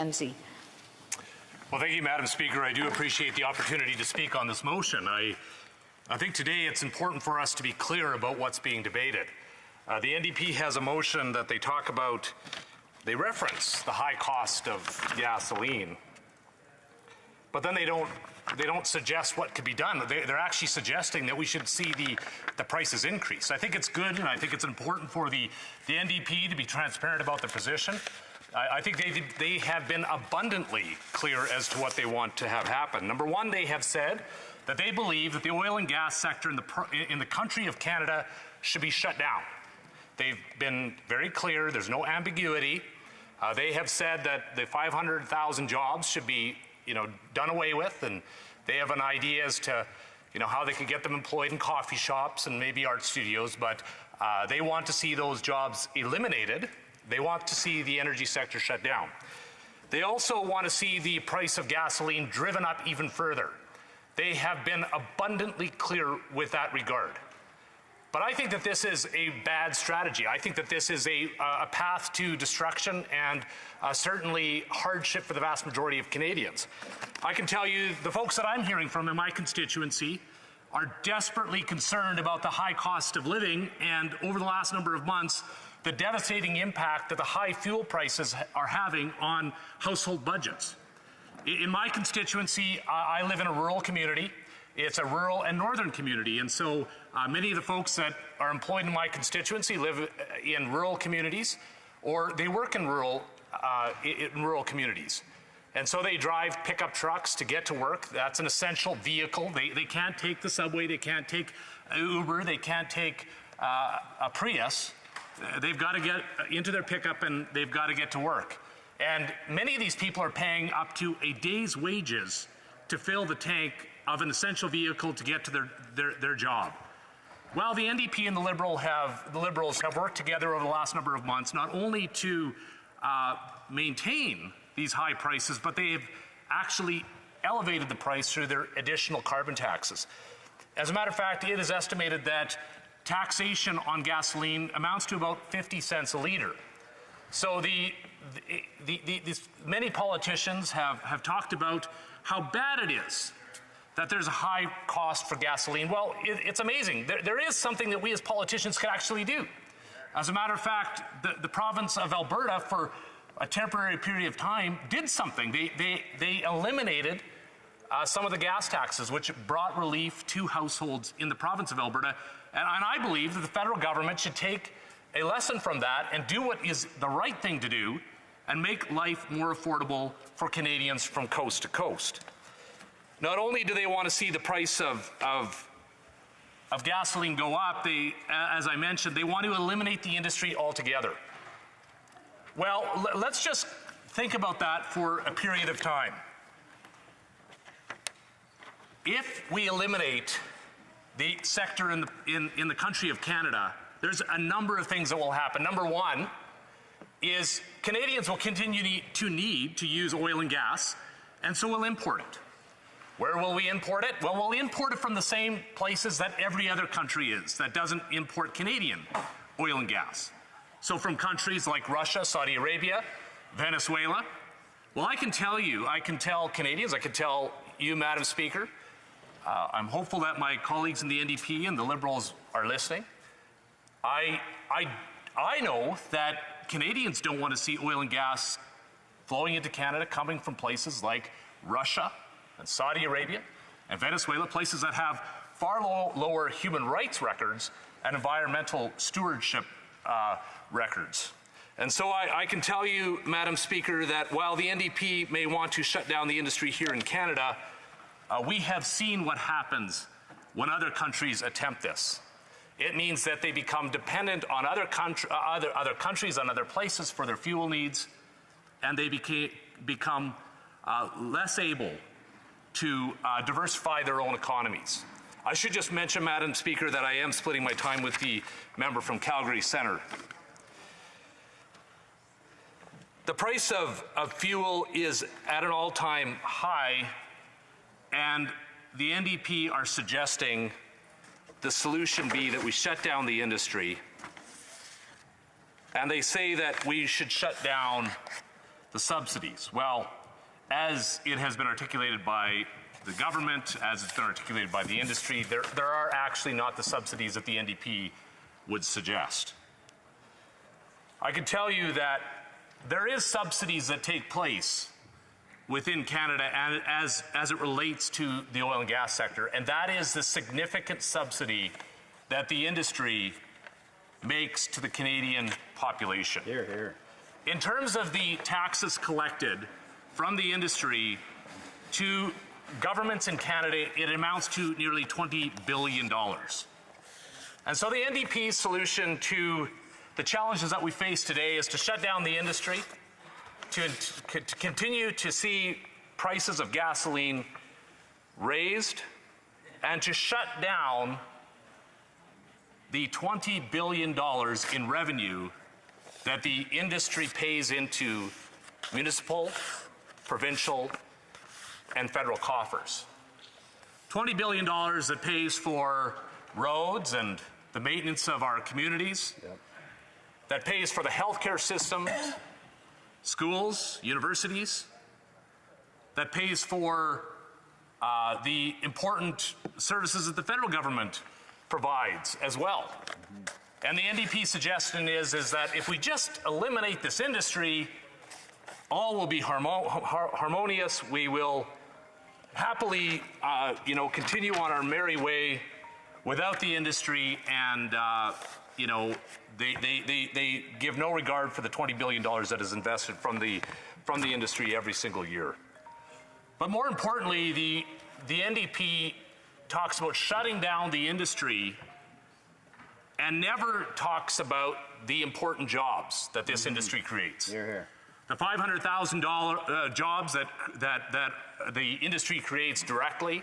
MZ. Well, thank you, Madam Speaker. I do appreciate the opportunity to speak on this motion. I think today it's important for us to be clear about what's being debated. The NDP has a motion that they talk about, they reference the high cost of gasoline, but then they don't suggest what could be done. They're actually suggesting that we should see the prices increase. I think it's good, and I think it's important for the NDP to be transparent about their position. I think they have been abundantly clear as to what they want to have happen. Number one, they have said that they believe that the oil and gas sector in the country of Canada should be shut down. They've been very clear. There's no ambiguity. They have said that the 500,000 jobs should be, done away with, and they have an idea as to, how they can get them employed in coffee shops and maybe art studios, but they want to see those jobs eliminated. They want to see the energy sector shut down. They also want to see the price of gasoline driven up even further. They have been abundantly clear with that regard. But I think that this is a bad strategy. I think that this is a path to destruction and certainly hardship for the vast majority of Canadians. I can tell you the folks that I'm hearing from in my constituency are desperately concerned about the high cost of living, and over the last number of months, the devastating impact that the high fuel prices are having on household budgets. In my constituency, I live in a rural community. It's a rural and northern community, and so many of the folks that are employed in my constituency live in rural communities, or they work in rural communities. And so they drive pickup trucks to get to work. That's an essential vehicle. They can't take the subway, they can't take Uber, they can't take a Prius. They've got to get into their pickup and they've got to get to work. And many of these people are paying up to a day's wages to fill the tank of an essential vehicle to get to their job. While the NDP and the Liberals have worked together over the last number of months, not only to maintain these high prices, but they have actually elevated the price through their additional carbon taxes. As a matter of fact, it is estimated that taxation on gasoline amounts to about 50 cents a litre. So many politicians have talked about how bad it is that there's a high cost for gasoline. Well, it's amazing. There is something that we as politicians can actually do. As a matter of fact, the province of Alberta, for a temporary period of time, did something. They eliminated some of the gas taxes, which brought relief to households in the province of Alberta. And I believe that the federal government should take a lesson from that and do what is the right thing to do and make life more affordable for Canadians from coast to coast. Not only do they want to see the price of gasoline go up, as I mentioned, they want to eliminate the industry altogether. Well, let's just think about that for a period of time. If we eliminate the sector in the country of Canada, there's a number of things that will happen. Number one is Canadians will continue to need to use oil and gas, and so we'll import it. Where will we import it? Well, we'll import it from the same places that every other country is that doesn't import Canadian oil and gas. So from countries like Russia, Saudi Arabia, Venezuela. Well, I can tell Canadians, I can tell you, Madam Speaker, I'm hopeful that my colleagues in the NDP and the Liberals are listening. I know that Canadians don't want to see oil and gas flowing into Canada coming from places like Russia and Saudi Arabia and Venezuela, places that have far lower human rights records and environmental stewardship records. And so I can tell you, Madam Speaker, that while the NDP may want to shut down the industry here in Canada, we have seen what happens when other countries attempt this. It means that they become dependent on other countries, on other places for their fuel needs, and they become less able to diversify their own economies. I should just mention, Madam Speaker, that I am splitting my time with the member from Calgary Centre. The price of fuel is at an all-time high, and the NDP are suggesting the solution be that we shut down the industry. And they say that we should shut down the subsidies? Well, as it has been articulated by the government, as it's been articulated by the industry, there are actually not the subsidies that the NDP would suggest. I can tell you that there is subsidies that take place within Canada and as it relates to the oil and gas sector, and that is the significant subsidy that the industry makes to the Canadian population. Hear, hear. In terms of the taxes collected from the industry to governments in Canada, it amounts to nearly $20 billion. And so the NDP's solution to the challenges that we face today is to shut down the industry, to continue to see prices of gasoline raised, and to shut down the $20 billion in revenue that the industry pays into municipal, provincial, and federal coffers. $20 billion that pays for roads and the maintenance of our communities, that pays for the healthcare system, schools, universities, that pays for the important services that the federal government provides as well. And the NDP suggestion is that if we just eliminate this industry, all will be harmonious. We will happily, continue on our merry way without the industry, and they give no regard for the $20 billion that is invested from the industry every single year. But more importantly, the NDP talks about shutting down the industry and never talks about the important jobs that this industry creates. Hear, hear. The 500,000 jobs that the industry creates directly,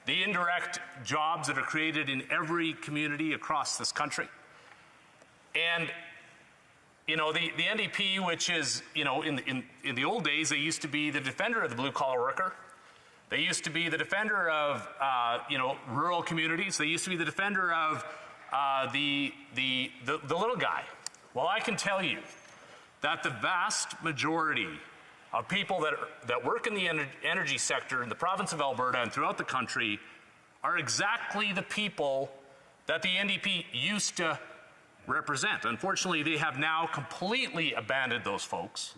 the indirect jobs that are created in every community across this country. And the NDP, which is, in the old days, they used to be the defender of the blue-collar worker. They used to be the defender of, rural communities. They used to be the defender of the little guy. Well, I can tell you that the vast majority of people that work in the energy sector in the province of Alberta and throughout the country are exactly the people that the NDP used to represent. Unfortunately, they have now completely abandoned those folks.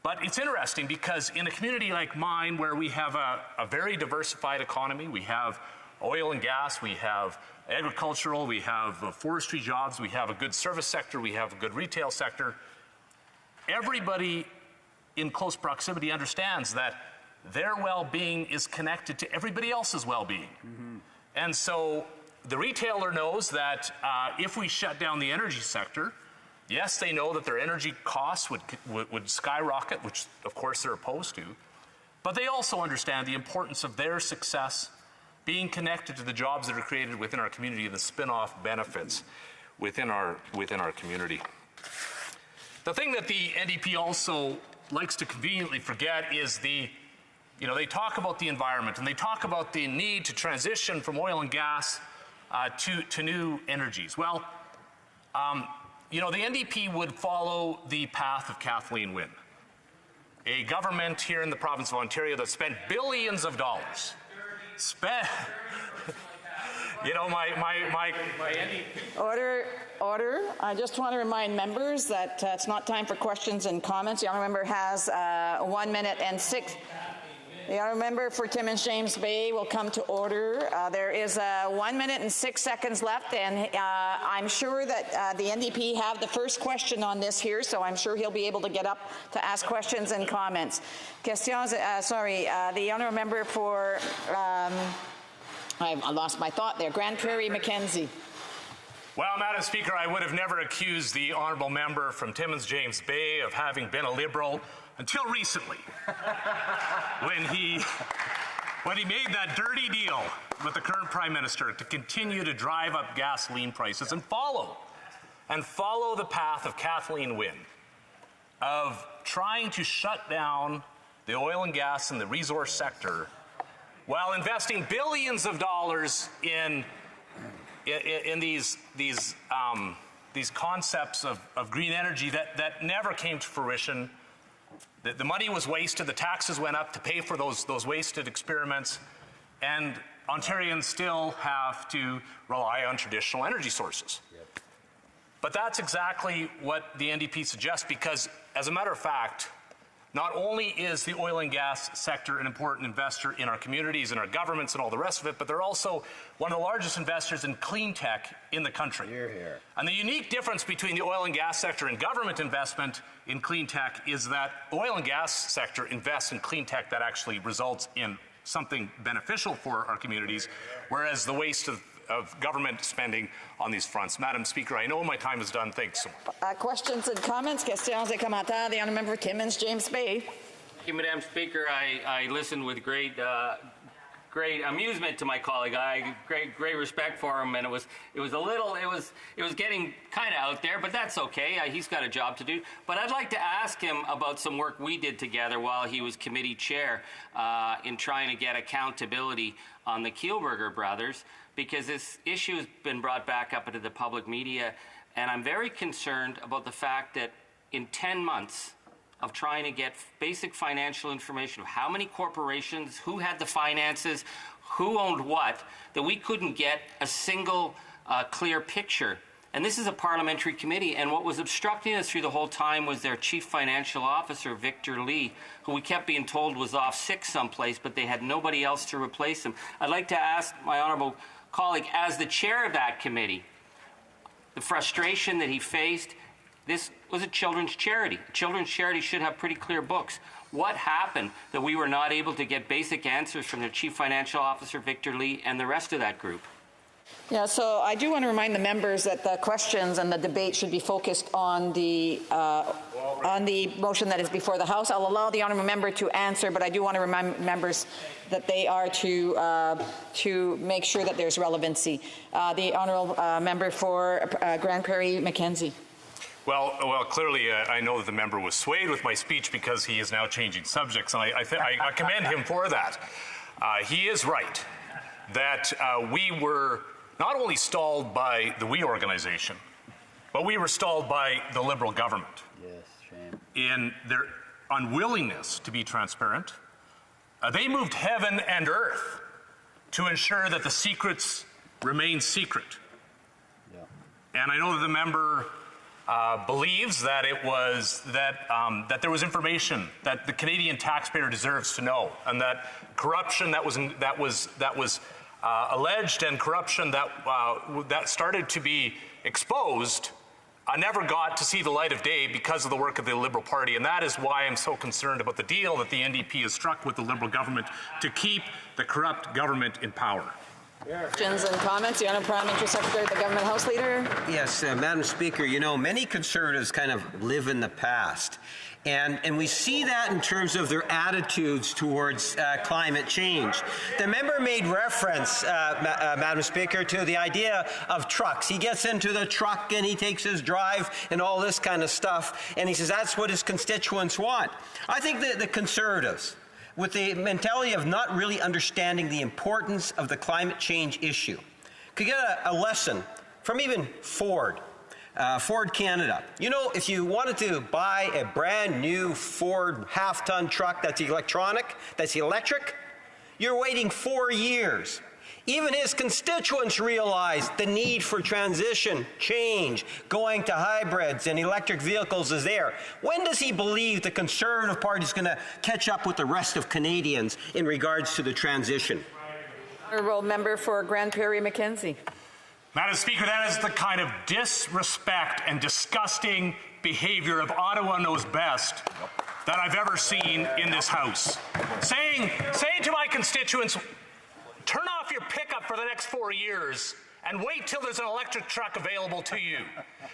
But it's interesting because in a community like mine, where we have a very diversified economy, we have oil and gas, we have agricultural, we have forestry jobs, we have a good service sector, we have a good retail sector. Everybody in close proximity understands that their well-being is connected to everybody else's well-being. And so the retailer knows that if we shut down the energy sector, yes, they know that their energy costs would skyrocket, which of course they're opposed to, but they also understand the importance of their success being connected to the jobs that are created within our community and the spin-off benefits within our community. The thing that the NDP also likes to conveniently forget is they talk about the environment and they talk about the need to transition from oil and gas to new energies. Well, the NDP would follow the path of Kathleen Wynne, a government here in the province of Ontario that spent billions of dollars. Order. I just want to remind members that it's not time for questions and comments. The honourable member has 1 minute and 6. The honourable member for Timmins James Bay will come to order. There is 1 minute and 6 seconds left, and I'm sure that the NDP have the first question on this here, so I'm sure he'll be able to get up to ask questions and comments. Questions. The honourable member for. I lost my thought there. Grand Prairie Mackenzie. Well, Madam Speaker, I would have never accused the honourable member from Timmins James Bay of having been a Liberal until recently, when he made that dirty deal with the current Prime Minister to continue to drive up gasoline prices and follow the path of Kathleen Wynne, of trying to shut down the oil and gas and the resource sector while investing billions of dollars in these concepts of green energy that never came to fruition, The money was wasted, the taxes went up to pay for those wasted experiments, and Ontarians still have to rely on traditional energy sources. Yep. But that's exactly what the NDP suggests, because as a matter of fact, not only is the oil and gas sector an important investor in our communities and our governments and all the rest of it, but they're also one of the largest investors in clean tech in the country. Hear, hear. And the unique difference between the oil and gas sector and government investment in clean tech is that oil and gas sector invests in clean tech that actually results in something beneficial for our communities, whereas the waste of government spending on these fronts. Madam Speaker, I know my time is done. Thanks. Questions and comments? Questions et commentaires. The honourable member for Timmins, James Bay. Thank you, Madam Speaker. I listened with great amusement to my colleague. I great respect for him, and it was getting kind of out there, but that's okay. He's got a job to do. But I'd like to ask him about some work we did together while he was committee chair in trying to get accountability on the Kielburger brothers, because this issue has been brought back up into the public media, and I'm very concerned about the fact that in 10 months of trying to get basic financial information of how many corporations, who had the finances, who owned what, that we couldn't get a single clear picture. And this is a parliamentary committee, and what was obstructing us through the whole time was their chief financial officer, Victor Lee, who we kept being told was off sick someplace, but they had nobody else to replace him. I'd like to ask my honourable colleague, as the chair of that committee, the frustration that he faced. This was a children's charity. A children's charity should have pretty clear books. What happened that we were not able to get basic answers from their chief financial officer, Victor Lee, and the rest of that group? Yeah, so I do want to remind the members that the questions and the debate should be focused on the motion that is before the House. I'll allow the honourable member to answer, but I do want to remind members that they are to make sure that there's relevancy. The honourable member for Grand Prairie Mackenzie. Well, clearly, I know that the member was swayed with my speech because he is now changing subjects, and I commend him for that. He is right that we were not only stalled by the WE organization, but we were stalled by the Liberal government. Yes, shame. In their unwillingness to be transparent. They moved heaven and earth to ensure that the secrets remain secret. Yeah. And I know that the member believes that it was that there was information that the Canadian taxpayer deserves to know, and that corruption that was alleged and corruption that started to be exposed never got to see the light of day because of the work of the Liberal Party, and that is why I'm so concerned about the deal that the NDP has struck with the Liberal government to keep the corrupt government in power. Questions and comments. The Honourable Parliamentary Secretary, the Government House Leader. Yes, Madam Speaker, you know, many Conservatives kind of live in the past. And we see that in terms of their attitudes towards climate change. The member made reference, Madam Speaker, to the idea of trucks. He gets into the truck and he takes his drive and all this kind of stuff, and he says that's what his constituents want. I think that the Conservatives, with the mentality of not really understanding the importance of the climate change issue, could get a lesson from even Ford. Ford Canada. You know, if you wanted to buy a brand new Ford half-ton truck that's electric, you're waiting 4 years. Even his constituents realize the need for transition, change, going to hybrids and electric vehicles is there. When does he believe the Conservative Party is going to catch up with the rest of Canadians in regards to the transition? Honourable member for Grand Prairie Mackenzie. Madam Speaker, that is the kind of disrespect and disgusting behavior of Ottawa Knows Best that I've ever seen in this House. Saying to my constituents, turn off your pickup for the next 4 years and wait till there's an electric truck available to you.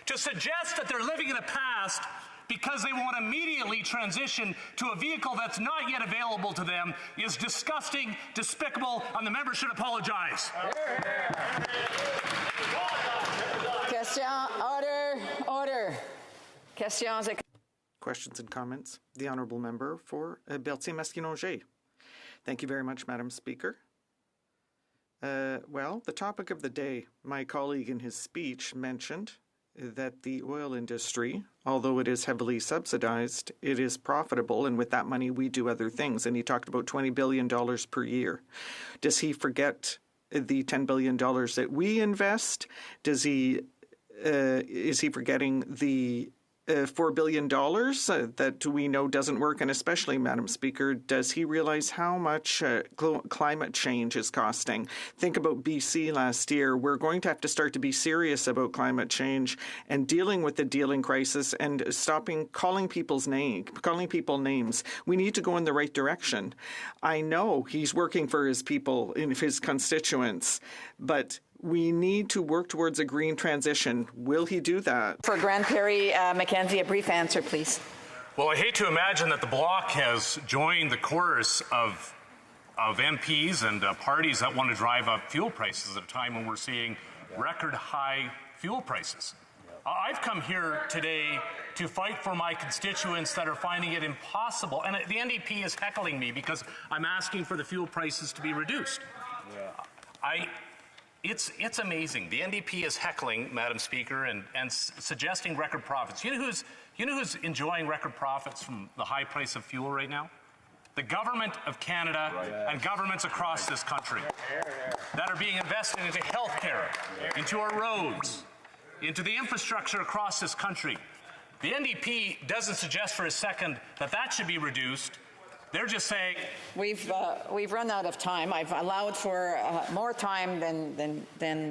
To suggest that they're living in the past because they want to immediately transition to a vehicle that's not yet available to them is disgusting, despicable, and the member should apologize. Question, order. Questions and comments. The Honourable Member for Berthier-Masquinongé. Thank you very much, Madam Speaker. Well, the topic of the day, my colleague in his speech mentioned, that the oil industry, although it is heavily subsidized, it is profitable, and with that money we do other things. And he talked about $20 billion per year. Does he forget the $10 billion that we invest? Is he forgetting the $4 billion that we know doesn't work? And especially, Madam Speaker, does he realize how much climate change is costing? Think about BC last year. We're going to have to start to be serious about climate change and dealing with the dealing crisis and stopping calling people names. We need to go in the right direction. I know he's working for his people, his constituents, but we need to work towards a green transition. Will he do that? For Grande Prairie, Mackenzie, a brief answer, please. Well, I hate to imagine that the Bloc has joined the chorus of MPs and parties that want to drive up fuel prices at a time when we're seeing record high fuel prices. I've come here today to fight for my constituents that are finding it impossible. And the NDP is heckling me because I'm asking for the fuel prices to be reduced. It's amazing. The NDP is heckling, Madam Speaker, and suggesting record profits. You know who's enjoying record profits from the high price of fuel right now? The government of Canada and governments across this country that are being invested into healthcare, into our roads, into the infrastructure across this country. The NDP doesn't suggest for a second that that should be reduced. They're just saying we've run out of time. I've allowed for more time than